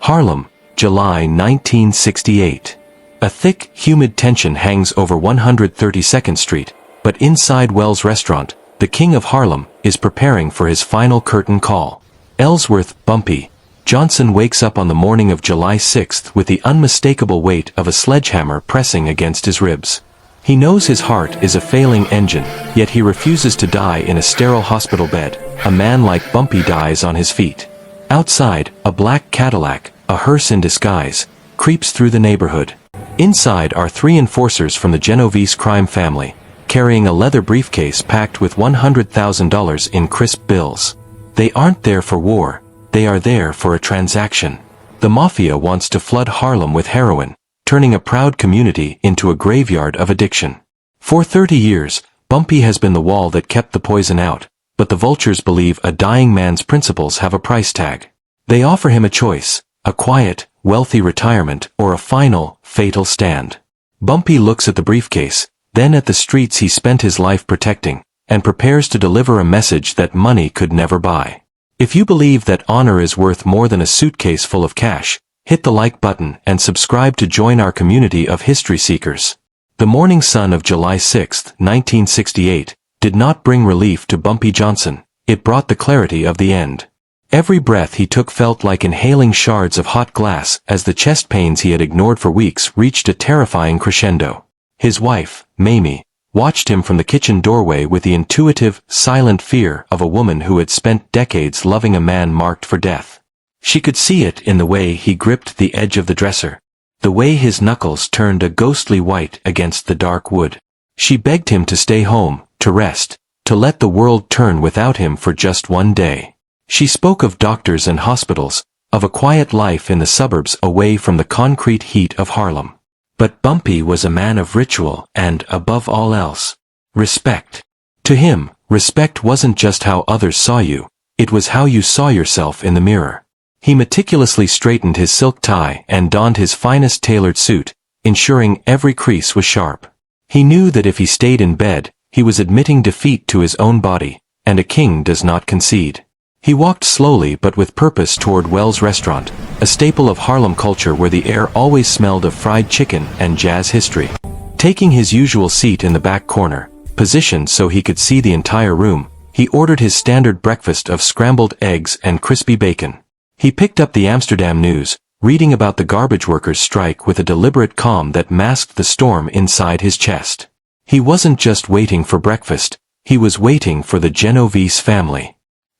Harlem, July 1968. A thick, humid tension hangs over 132nd Street, but inside Wells Restaurant, the king of Harlem is preparing for his final curtain call. Ellsworth Bumpy Johnson wakes up on the morning of July 6th with the unmistakable weight of a sledgehammer pressing against his ribs. He knows his heart is a failing engine, yet he refuses to die in a sterile hospital bed. A man like Bumpy dies on his feet. Outside, a black Cadillac, a hearse in disguise, creeps through the neighborhood. Inside are three enforcers from the Genovese crime family, carrying a leather briefcase packed with $100,000 in crisp bills. They aren't there for war, they are there for a transaction. The Mafia wants to flood Harlem with heroin, turning a proud community into a graveyard of addiction. For 30 years, Bumpy has been the wall that kept the poison out, but the vultures believe a dying man's principles have a price tag. They offer him a choice, a quiet, wealthy retirement or a final, fatal stand. Bumpy looks at the briefcase, then at the streets he spent his life protecting, and prepares to deliver a message that money could never buy. If you believe that honor is worth more than a suitcase full of cash, hit the like button and subscribe to join our community of history seekers. The morning sun of July 6, 1968, did not bring relief to Bumpy Johnson, it brought the clarity of the end. Every breath he took felt like inhaling shards of hot glass as the chest pains he had ignored for weeks reached a terrifying crescendo. His wife, Mamie, watched him from the kitchen doorway with the intuitive, silent fear of a woman who had spent decades loving a man marked for death. She could see it in the way he gripped the edge of the dresser, the way his knuckles turned a ghostly white against the dark wood. She begged him to stay home, to rest, to let the world turn without him for just one day. She spoke of doctors and hospitals, of a quiet life in the suburbs away from the concrete heat of Harlem. But Bumpy was a man of ritual and, above all else, respect. To him, respect wasn't just how others saw you, it was how you saw yourself in the mirror. He meticulously straightened his silk tie and donned his finest tailored suit, ensuring every crease was sharp. He knew that if he stayed in bed, he was admitting defeat to his own body, and a king does not concede. He walked slowly but with purpose toward Wells Restaurant, a staple of Harlem culture where the air always smelled of fried chicken and jazz history. Taking his usual seat in the back corner, positioned so he could see the entire room, he ordered his standard breakfast of scrambled eggs and crispy bacon. He picked up the Amsterdam News, reading about the garbage workers' strike with a deliberate calm that masked the storm inside his chest. He wasn't just waiting for breakfast, he was waiting for the Genovese family.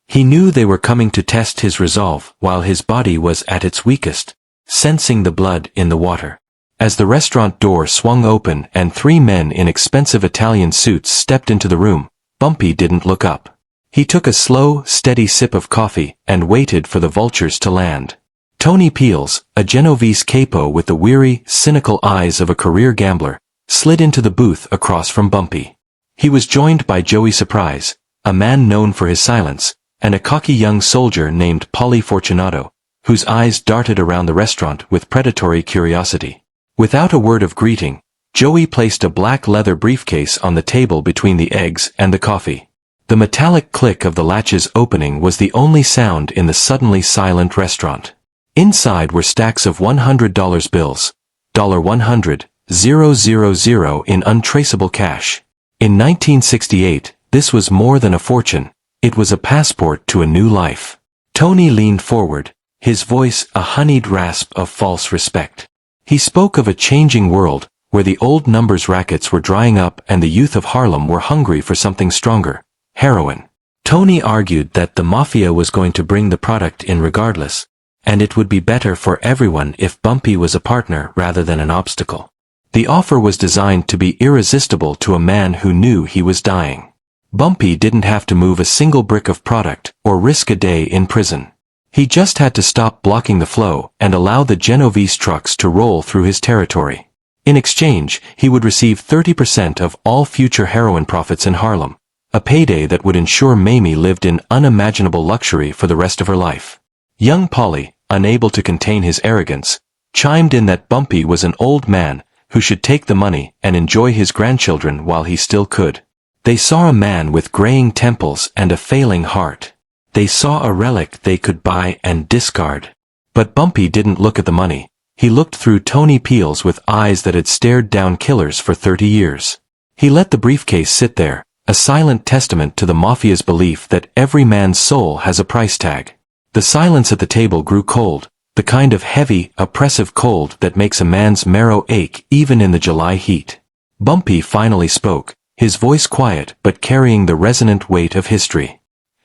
He knew they were coming to test his resolve while his body was at its weakest, sensing the blood in the water. As the restaurant door swung open and three men in expensive Italian suits stepped into the room, Bumpy didn't look up. He took a slow, steady sip of coffee and waited for the vultures to land. Tony Peels, a Genovese capo with the weary, cynical eyes of a career gambler, slid into the booth across from Bumpy. He was joined by Joey Surprise, a man known for his silence, and a cocky young soldier named Paulie Fortunato, whose eyes darted around the restaurant with predatory curiosity. Without a word of greeting, Joey placed a black leather briefcase on the table between the eggs and the coffee. The metallic click of the latches opening was the only sound in the suddenly silent restaurant. Inside were stacks of $100 bills, $100, 000 in untraceable cash. In 1968, this was more than a fortune. It was a passport to a new life. Tony leaned forward, his voice a honeyed rasp of false respect. He spoke of a changing world, where the old numbers rackets were drying up and the youth of Harlem were hungry for something stronger, heroin. Tony argued that the Mafia was going to bring the product in regardless, and it would be better for everyone if Bumpy was a partner rather than an obstacle. The offer was designed to be irresistible to a man who knew he was dying. Bumpy didn't have to move a single brick of product or risk a day in prison. He just had to stop blocking the flow and allow the Genovese trucks to roll through his territory. In exchange, he would receive 30% of all future heroin profits in Harlem, a payday that would ensure Mamie lived in unimaginable luxury for the rest of her life. Young Paulie, unable to contain his arrogance, chimed in that Bumpy was an old man who should take the money and enjoy his grandchildren while he still could. They saw a man with graying temples and a failing heart. They saw a relic they could buy and discard. But Bumpy didn't look at the money. He looked through Tony Peel's with eyes that had stared down killers for 30 years. He let the briefcase sit there, a silent testament to the Mafia's belief that every man's soul has a price tag. The silence at the table grew cold, the kind of heavy, oppressive cold that makes a man's marrow ache even in the July heat. Bumpy finally spoke, his voice quiet but carrying the resonant weight of history.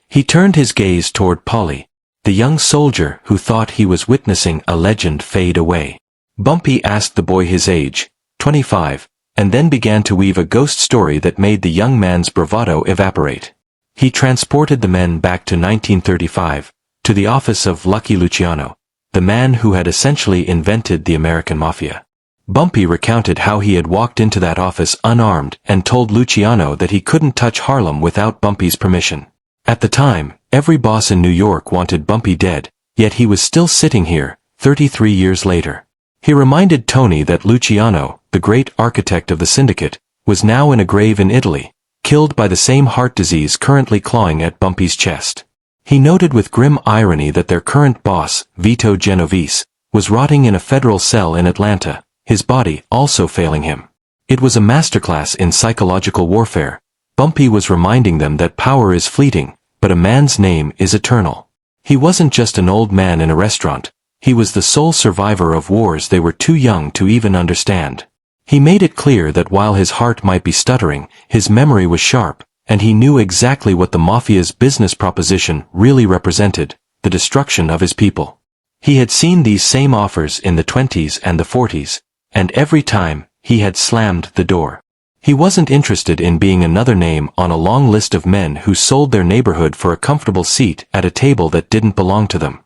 He turned his gaze toward Polly, the young soldier who thought he was witnessing a legend fade away. Bumpy asked the boy his age, 25, and then began to weave a ghost story that made the young man's bravado evaporate. He transported the men back to 1935, to the office of Lucky Luciano, the man who had essentially invented the American Mafia. Bumpy recounted how he had walked into that office unarmed and told Luciano that he couldn't touch Harlem without Bumpy's permission. At the time, every boss in New York wanted Bumpy dead, yet he was still sitting here, 33 years later. He reminded Tony that Luciano, the great architect of the syndicate, was now in a grave in Italy, killed by the same heart disease currently clawing at Bumpy's chest. He noted with grim irony that their current boss, Vito Genovese, was rotting in a federal cell in Atlanta, his body also failing him. It was a masterclass in psychological warfare. Bumpy was reminding them that power is fleeting, but a man's name is eternal. He wasn't just an old man in a restaurant. He was the sole survivor of wars they were too young to even understand. He made it clear that while his heart might be stuttering, his memory was sharp, and he knew exactly what the Mafia's business proposition really represented, the destruction of his people. He had seen these same offers in the 20s and the 40s, and every time, he had slammed the door. He wasn't interested in being another name on a long list of men who sold their neighborhood for a comfortable seat at a table that didn't belong to them.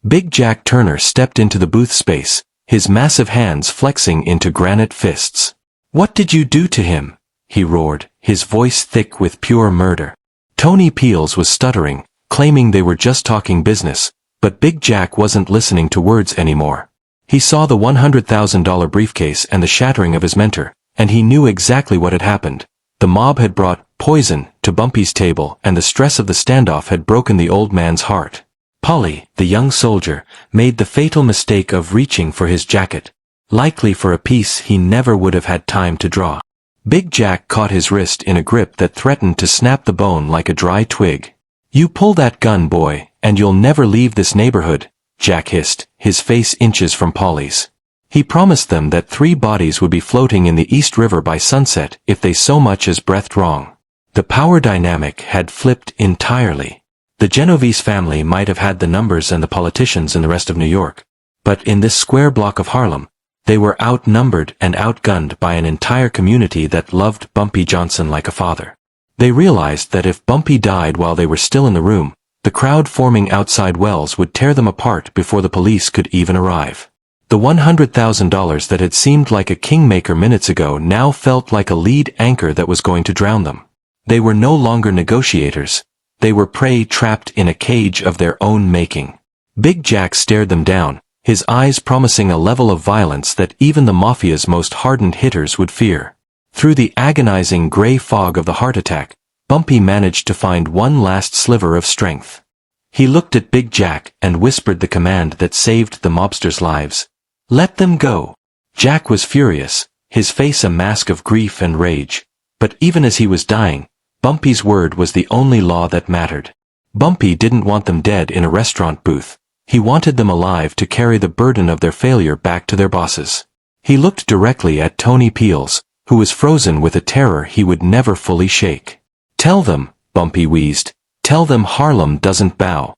Big Jack Turner stepped into the booth space, his massive hands flexing into granite fists. "What did you do to him?" he roared, his voice thick with pure murder. Tony Peels was stuttering, claiming they were just talking business, but Big Jack wasn't listening to words anymore. He saw the $100,000 briefcase and the shattering of his mentor, and he knew exactly what had happened. The mob had brought poison to Bumpy's table, and the stress of the standoff had broken the old man's heart. Polly, the young soldier, made the fatal mistake of reaching for his jacket, likely for a piece he never would have had time to draw. Big Jack caught his wrist in a grip that threatened to snap the bone like a dry twig. "You pull that gun, boy, and you'll never leave this neighborhood," Jack hissed, his face inches from Polly's. He promised them that 3 bodies would be floating in the East River by sunset if they so much as breathed wrong. The power dynamic had flipped entirely. The Genovese family might have had the numbers and the politicians in the rest of New York, but in this square block of Harlem, they were outnumbered and outgunned by an entire community that loved Bumpy Johnson like a father. They realized that if Bumpy died while they were still in the room, the crowd forming outside Wells would tear them apart before the police could even arrive. The $100,000 that had seemed like a kingmaker minutes ago now felt like a lead anchor that was going to drown them. They were no longer negotiators. They were prey trapped in a cage of their own making. Big Jack stared them down, his eyes promising a level of violence that even the Mafia's most hardened hitters would fear. Through the agonizing gray fog of the heart attack, Bumpy managed to find one last sliver of strength. He looked at Big Jack and whispered the command that saved the mobsters' lives. "Let them go." Jack was furious, his face a mask of grief and rage. But even as he was dying, Bumpy's word was the only law that mattered. Bumpy didn't want them dead in a restaurant booth. He wanted them alive to carry the burden of their failure back to their bosses. He looked directly at Tony Peels, who was frozen with a terror he would never fully shake. "Tell them," Bumpy wheezed. "Tell them Harlem doesn't bow."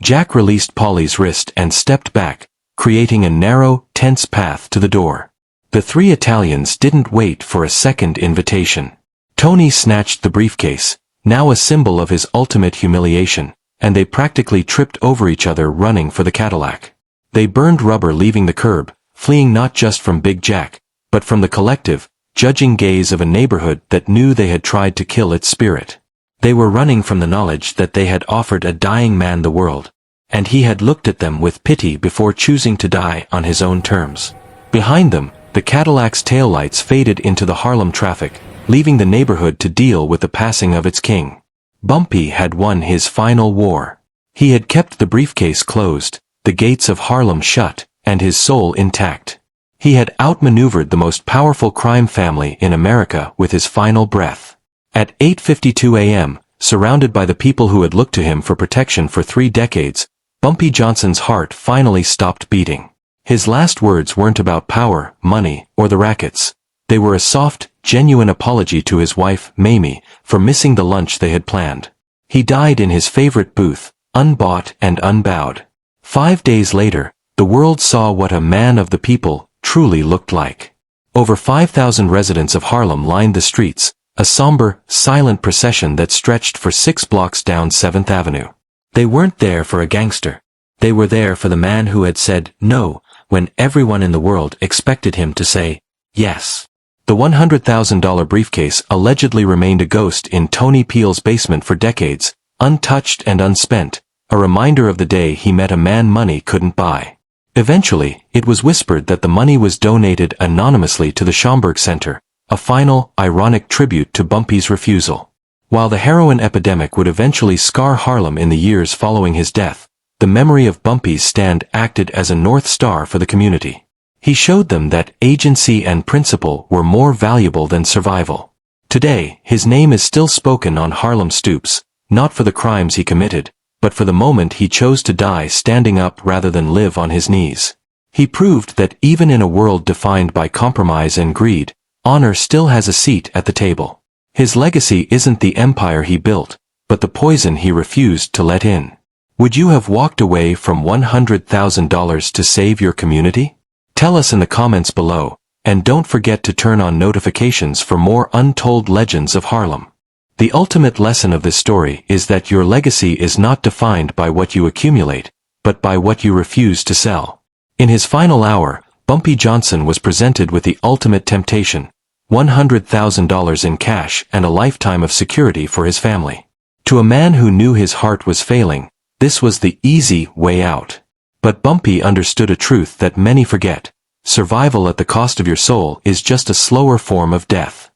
Jack released Polly's wrist and stepped back, creating a narrow, tense path to the door. The 3 Italians didn't wait for a second invitation. Tony snatched the briefcase, now a symbol of his ultimate humiliation, and they practically tripped over each other running for the Cadillac. They burned rubber leaving the curb, fleeing not just from Big Jack, but from the collective, judging gaze of a neighborhood that knew they had tried to kill its spirit. They were running from the knowledge that they had offered a dying man the world, and he had looked at them with pity before choosing to die on his own terms. Behind them, the Cadillac's taillights faded into the Harlem traffic, leaving the neighborhood to deal with the passing of its king. Bumpy had won his final war. He had kept the briefcase closed, the gates of Harlem shut, and his soul intact. He had outmaneuvered the most powerful crime family in America with his final breath. At 8:52 a.m., surrounded by the people who had looked to him for protection for 3 decades, Bumpy Johnson's heart finally stopped beating. His last words weren't about power, money, or the rackets. They were a soft, genuine apology to his wife, Mamie, for missing the lunch they had planned. He died in his favorite booth, unbought and unbowed. 5 days later, the world saw what a man of the people truly looked like. Over 5,000 residents of Harlem lined the streets, a somber, silent procession that stretched for 6 blocks down 7th Avenue. They weren't there for a gangster. They were there for the man who had said no when everyone in the world expected him to say yes. The $100,000 briefcase allegedly remained a ghost in Tony Peel's basement for decades, untouched and unspent, a reminder of the day he met a man money couldn't buy. Eventually, it was whispered that the money was donated anonymously to the Schomburg Center, a final, ironic tribute to Bumpy's refusal. While the heroin epidemic would eventually scar Harlem in the years following his death, the memory of Bumpy's stand acted as a North Star for the community. He showed them that agency and principle were more valuable than survival. Today, his name is still spoken on Harlem stoops, not for the crimes he committed, but for the moment he chose to die standing up rather than live on his knees. He proved that even in a world defined by compromise and greed, honor still has a seat at the table. His legacy isn't the empire he built, but the poison he refused to let in. Would you have walked away from $100,000 to save your community? Tell us in the comments below, and don't forget to turn on notifications for more untold legends of Harlem. The ultimate lesson of this story is that your legacy is not defined by what you accumulate, but by what you refuse to sell. In his final hour, Bumpy Johnson was presented with the ultimate temptation, $100,000 in cash and a lifetime of security for his family. To a man who knew his heart was failing, this was the easy way out. But Bumpy understood a truth that many forget. Survival at the cost of your soul is just a slower form of death.